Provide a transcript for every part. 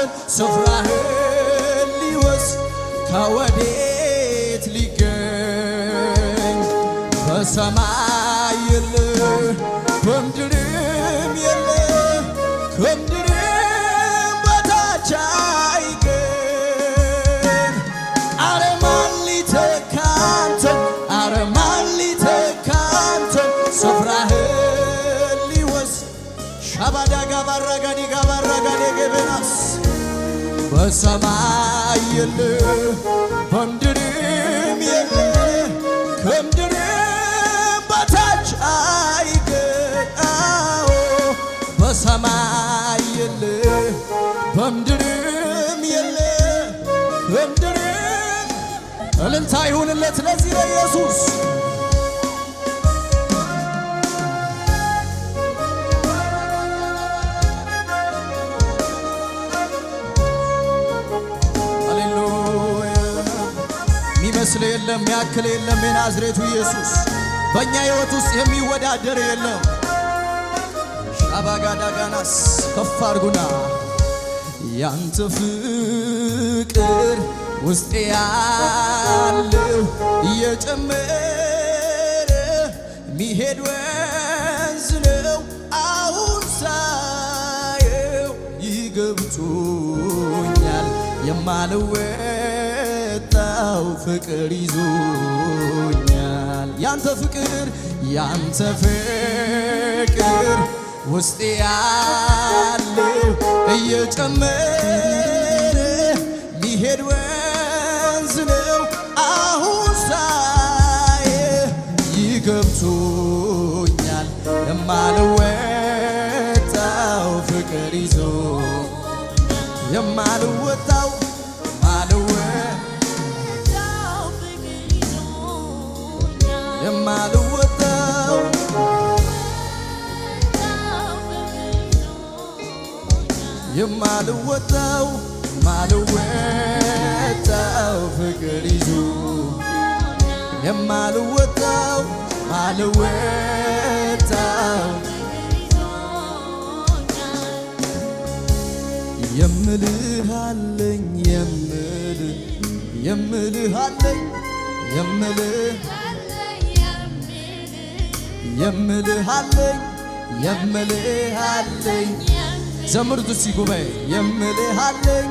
ካንተን ስፍራህን ሊወስድ ከወዴት ሊገኝ በሰማይ የለ በምድርም የለ ከምድርም በታች አይገኝ አረ ማን ሊተካ አንተን አረ ማን ሊተካ አንተን ስፍራህን ሊወስድ ሻባዳ ጋባራጋዲ ጋባራጋዲ ገበናስ በሰማይ የለ በምድርም የለ ከምድርም በታች አይገኝ በሰማይ የለ በምድርም የለ ከምድርም እልልታ ይሁንለት ለዚህ ለኢየሱስ የሚመስል የለም ያክል የለም የናዝሬቱ ኢየሱስ በእኛ ሕይወት ውስጥ የሚወዳደር የለም ሻባጋዳጋናስ ከፍ አድርጉና ያንተ ፍቅር ውስጤ ያለው እየጨመረ ሚሄድ ወንዝ ነው አሁን ሳየው ይገብቶኛል የማልወጣው ፍቅር ይዞኛል ያንተ ፍቅር ውስጤ ያለው እየጨመረ ሚሄድ ወንዝ ነው አሁን ሳየው ይገብቶኛል የማልወጣው ፍቅር ይዞ የማልወጣው የማልወጣው የማልወጣው ማልወጣው ፍቅር ይዞ የማልወጣው ማልወጣው የምልህ አለኝ የምልህ አለኝ የምልህ አለኝ ዘምሩት እስቲ ጉባኤ የምልህ አለኝ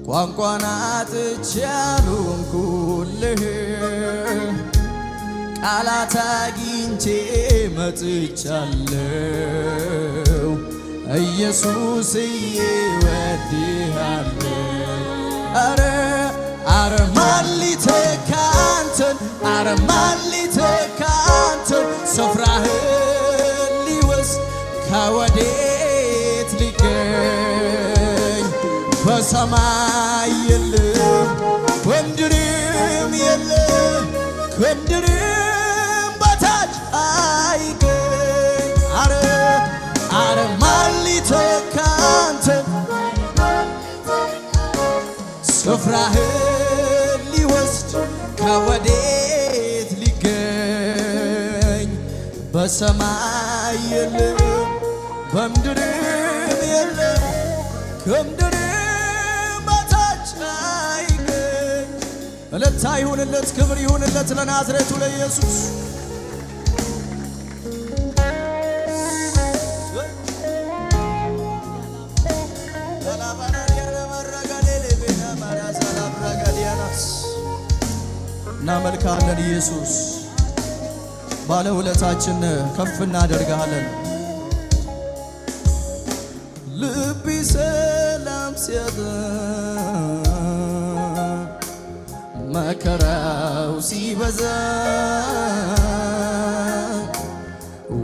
ቋንቋን አጥቼ ያልሆንኩልህ ቃላት አግኝቼ መጥቻለሁ ኢየሱስዬ እወድሃለሁ አረ ማን ሊተካ አንተን አረ ማን ሊተካ አንተን ስፍራህን ሊወስድ ከወዴት ሊገኝ በሰማይ የለም በምድርም የለም ከምድርም በታች አይገኝ አረ ማን ሊተካ አንተን ስፍራህን ሊወስድ ከወዴት ሊገኝ በሰማይ የለም በምድርም የለም ከምድርም በታች አይገኝ እልልታ ይሁንለት ክብር ይሁንለት ለናዝሬቱ ለኢየሱስ እናመልካለን ኢየሱስ ባለውለታችን ከፍ እናደርጋለን ልቤ ሰላም ሲያጣ መከራው ሲበዛ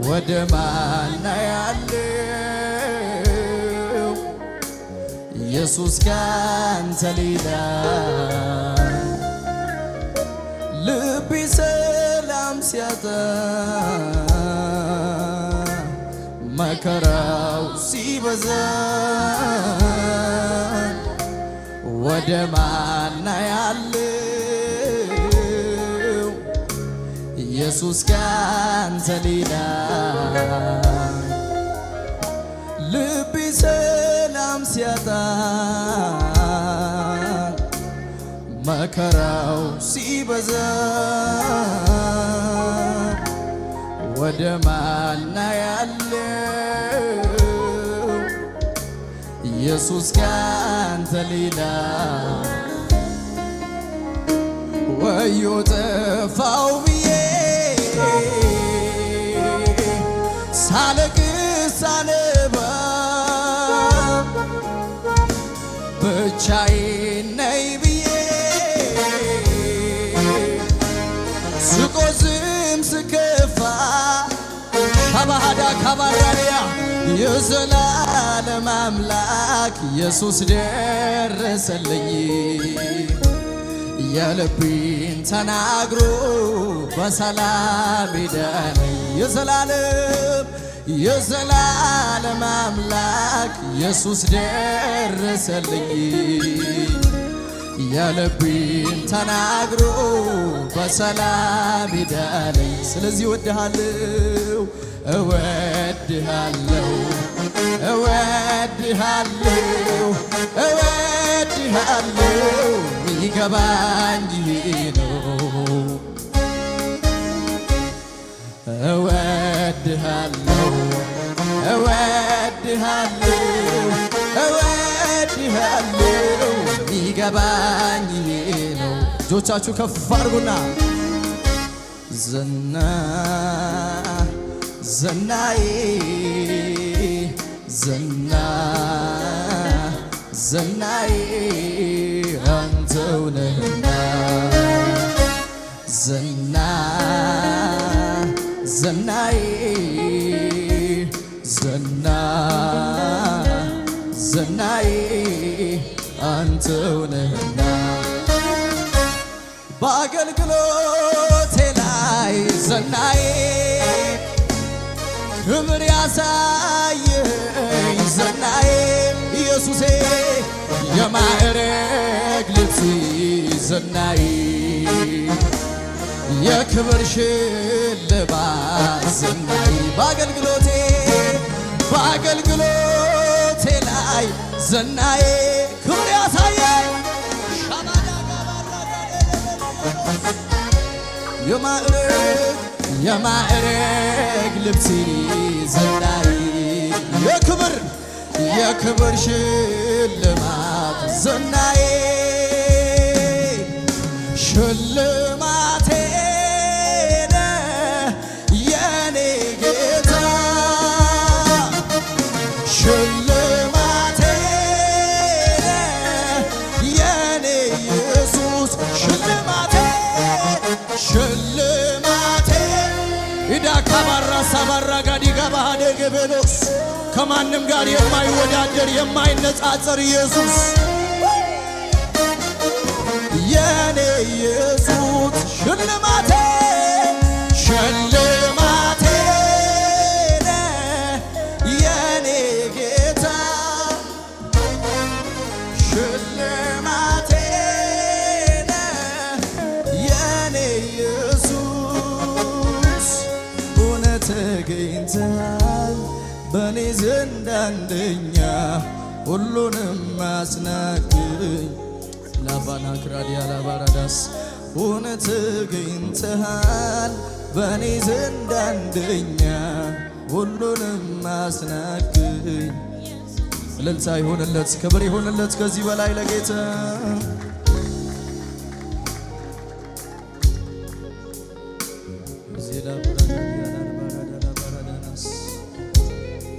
ወደ ማን ያለው ኢየሱስ ካንተ ሌላ ልቤ ሰላም ሲያጣ መከራው ሲበዛ ወደ ማን ያለው ኢየሱስ ካንተ ካንተ ሌላ ልቤ ሰላም ሲያጣ መከራው ሲበዛ ወደ ማና ያለው ኢየሱስ ካንተ ሌላ ወዮ ጠፋው ብዬ ሳለቅስ ሳነባ ብቻዬን ነኝ ብዬ ስቆዝም ስከፋ ሻባሃዳ ካባራንያ የዘላለም አምላክ ኢየሱስ ደረሰልኝ የልቤን ተናግሮ በሰላም ዳነኝ የዘላለም አምላክ ኢየሱስ ደረሰልኝ የልቤን ተናግሮ በሰላም ዳነኝ። ስለዚህ እወድሃለሁ እወድሃለሁ እወድሃለሁ እወድሃለሁ ይገባኝ ነው እወድሃለሁ እወድሃለሁ እወድሃለሁ ይገባኝ ነው። እጆቻችሁ ከፍ አድርጉና ዝናዬ ዝናዬ አንተው ነህና ዝናዬ አንተው ነህና በአገልግሎቴ ላይ ዝናዬ ክብር ያሳየኝ ዝናዬ ኢየሱሴ የማዕረግ ልብሴ ዝናዬ የክብር ሽልማት ዝናዬ በአገልግሎቴ ላይ ዝናዬ ክብር ያሳየኝ የማዕረግ ልብሴ ዝናዬ የክብር ሽልማት ዝናዬ ሽልማቴ የኔ ጌታ ሽልማቴ የኔ ኢየሱስ ሽልማቴ ኢዳ ካባራ ሳባራ ጋዲ ጋባሃደ ገበሎስ ከማንም ጋር የማይወዳደር የማይነጻጸር ኢየሱስ የኔ ኢየሱስ ሽልማቴ የኔ ጌታ ሽልማቴ የኔ ኢየሱስ እውነት ተገኝተሃል በኔ ዘንድ አንደኛ ሁሉንም አስናቅኝ ላባና ክራዲያ ላባራዳስ እውነት ተገኝተሃል በኔ ዘንድ አንደኛ ሁሉንም አስናቅኝ። እልልታ ይሆንለት፣ ክብር ይሆንለት ከዚህ በላይ ለጌታ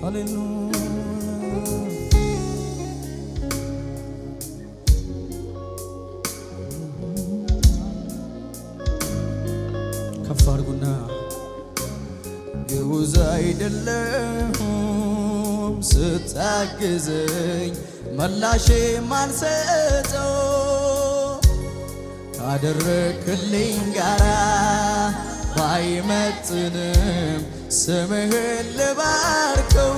ሃሌሉያ ከፍ አድርጉና ግዑዝ አይደለሁም ስታግዘኝ መላሼ ማልሰጠው ካደረክልኝ ጋራ ባይመጥንም ስምህን ልባርከው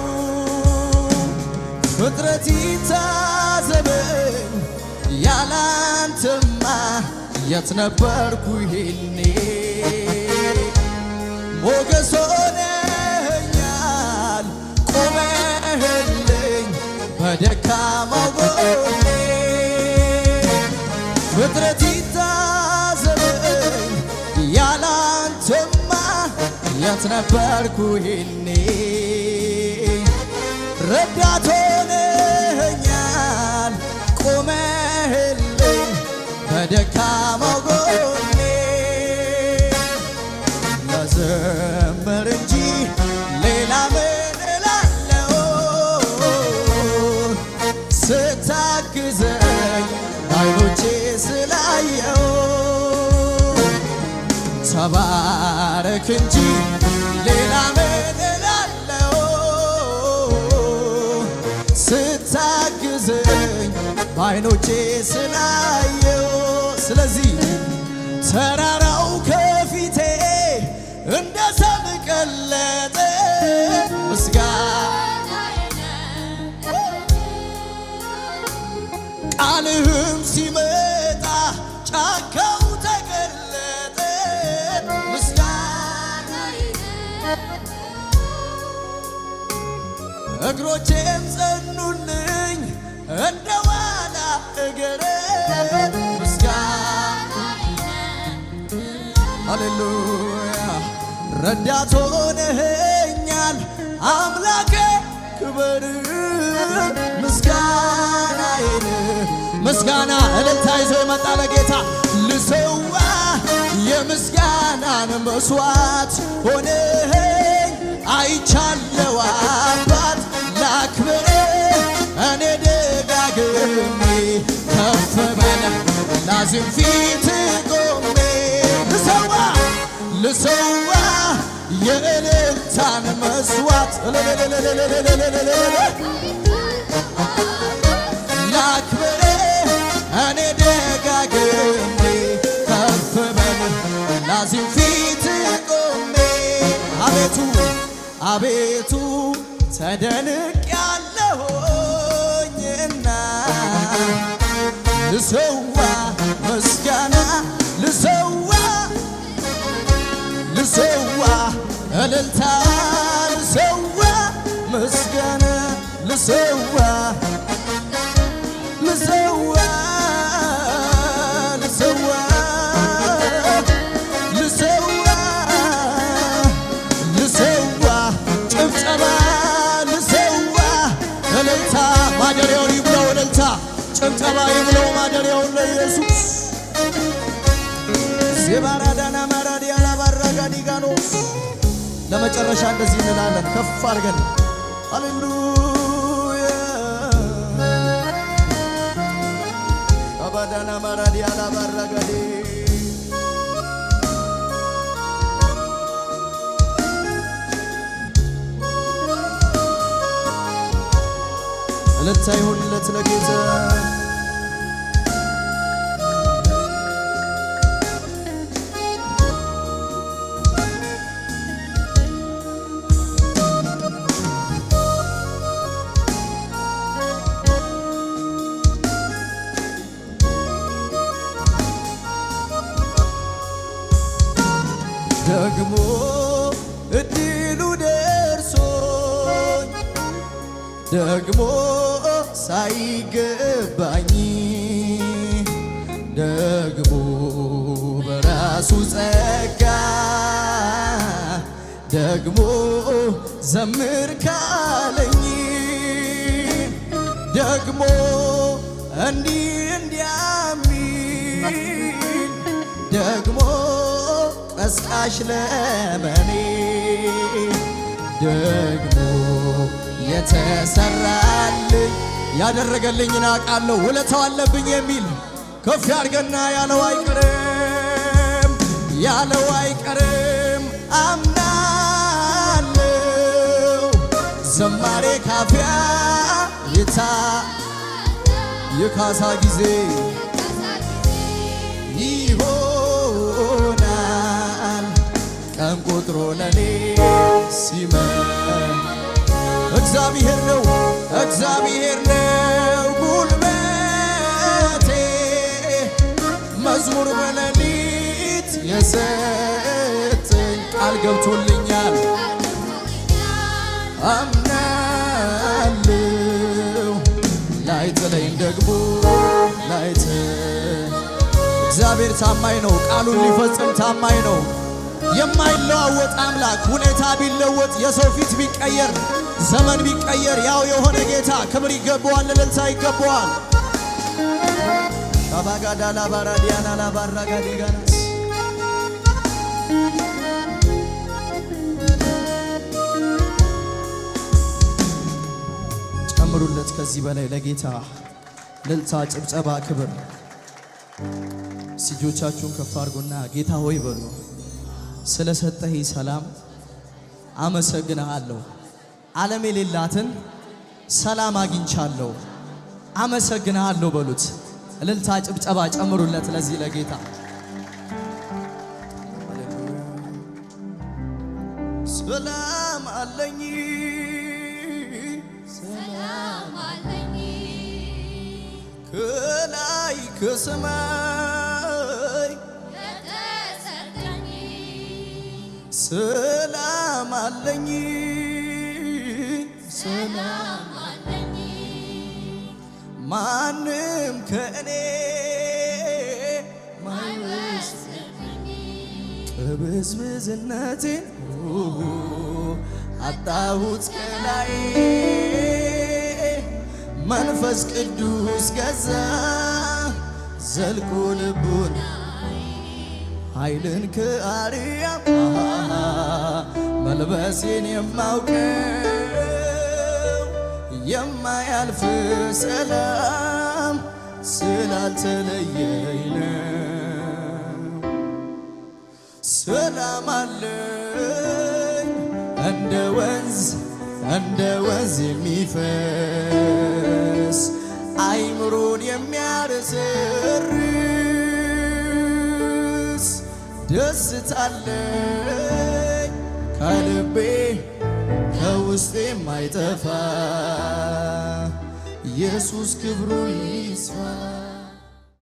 ፍጥረት ይታዘበኝ ያላንተማ የት ነበርኩ ይሄኔ ሞገስ ሆነኸኛል ቆመህልኝ በደካማው ጎኔ ፍጥረት ይታዘበኝ ያላንተማ የት ነበርኩ ይሄኔ ረዳት ሆነኸኛል ቆመህልኝ በደካማው ጎኔ ለዘመር እንጂ ሌላ ምን እላለሁ ስታግዘኝ አይኖቼ ስላየው ተባረክ እንጂ ሌላ ምን እላለሁ ስታግዘኝ በዓይኖቼ ስላየው ስለዚህ ተራራው ከፊቴ እንደ ሰም ቀለጠ ቃልህም ሲመጣ ጫካው ተገለጠ እግሮቼም ጸኑልኝ እንደ ዋላ እግር ምስጋና ሃሌሉያ ረዳት ሆነኸኛል አምላኬ ክበር ምስጋና እልልታ ይዞ የመጣ ለጌታ ልሰዋ የምስጋናን መስዋዕት ሆነኸኝ አይቻለው አባት ላክብር እኔ ደጋግሜ ከፍ በለ ላዚም ፊት ቆሜ ልሰዋ የእልልታን መስዋዕት ላክብር እኔ ደጋግሜ ከፍ በለ ላዚም ፊት ቆሜ አቤቱ ተደንቄያለሁኝና ልሰዋ ምስጋና ልሰዋ እልልታ ልሰዋ ምስጋና ልሰዋ ጭብጨባ ልሰዋ እልልታ ማደሪያውን ይብለው እልልታ ጭብጨባ ይብለው ማደሪያውን ለኢየሱስ ዜባራዳና ማራዲያ ላባራጋዲጋኖስ ለመጨረሻ እንደዚህ እንላለን ከፍ አድርገን ሃሌሉያ አባዳና ማራዲያ ላባራጋዲ እልልታ ይሁንለት ለጌታ ደግሞ እድሉ ደርሶኝ ደግሞ ሳይገባኝ ደግሞ በራሱ ጸጋ ደግሞ ዘምር ካለኝ ደግሞ እንዲያሚል ደግሞ ቀስቃሽ ለመኔ ደግሞ የተሰራልኝ ያደረገልኝን አውቃለሁ ውለታው አለብኝ የሚል ከፍ ያድርገና ያለው አይቀርም አምናለሁ ዘማሬ ካፊያ የካሳ ጊዜ ይሆናል ቀን ቆጥሮ ለኔ ሲመን እግዚአብሔር ነው ጉልበቴ መዝሙር በሌሊት የሰጠኝ ቃል ገብቶልኛል አምናለሁ ላይጥለኝ ደግሞ እግዚአብሔር ታማኝ ነው። ቃሉን ሊፈጽም ታማኝ ነው። የማይለዋወጥ አምላክ ሁኔታ ቢለወጥ የሰው ፊት ቢቀየር ዘመን ቢቀየር ያው የሆነ ጌታ ክብር ይገባዋል፣ እልልታ ይገባዋል። ካባጋዳ ላባራዲያና ላባራጋዲጋናስ ጨምሩለት ከዚህ በላይ ለጌታ እልልታ፣ ጭብጨባ፣ ክብር። እጆቻችሁን ከፍ አድርጉና ጌታ ሆይ በሉ። ስለሰጠህ ሰላም አመሰግንሃለሁ። ዓለም የሌላትን ሰላም አግኝቻለሁ አመሰግንሃለሁ በሉት። እልልታ ጭብጨባ ጨምሩለት ለዚህ ለጌታ። ሰላም አለኝ ሰላም አለኝ ከላይ ከሰማይ የተሰጠኝ ሰላም አለኝ ሰላም አለኝ ማንም ከእኔ ማይወስድብኝ ቅብዝብዝነቴን አጣሁት ከላይ መንፈስ ቅዱስ ገዛ ዘልቆ ልቡን ኃይልን ከአርያም መልበሴን የማውቀው የማያልፍ ሰላም ስላልተለየኝ ነው። ሰላም አለኝ እንደ ወንዝ የሚፈስ አይምሮን የሚያረሰርስ ደስታለኝ ከልቤ ከውስጤ የማይጠፋ ኢየሱስ ክብሩ ይስፋ።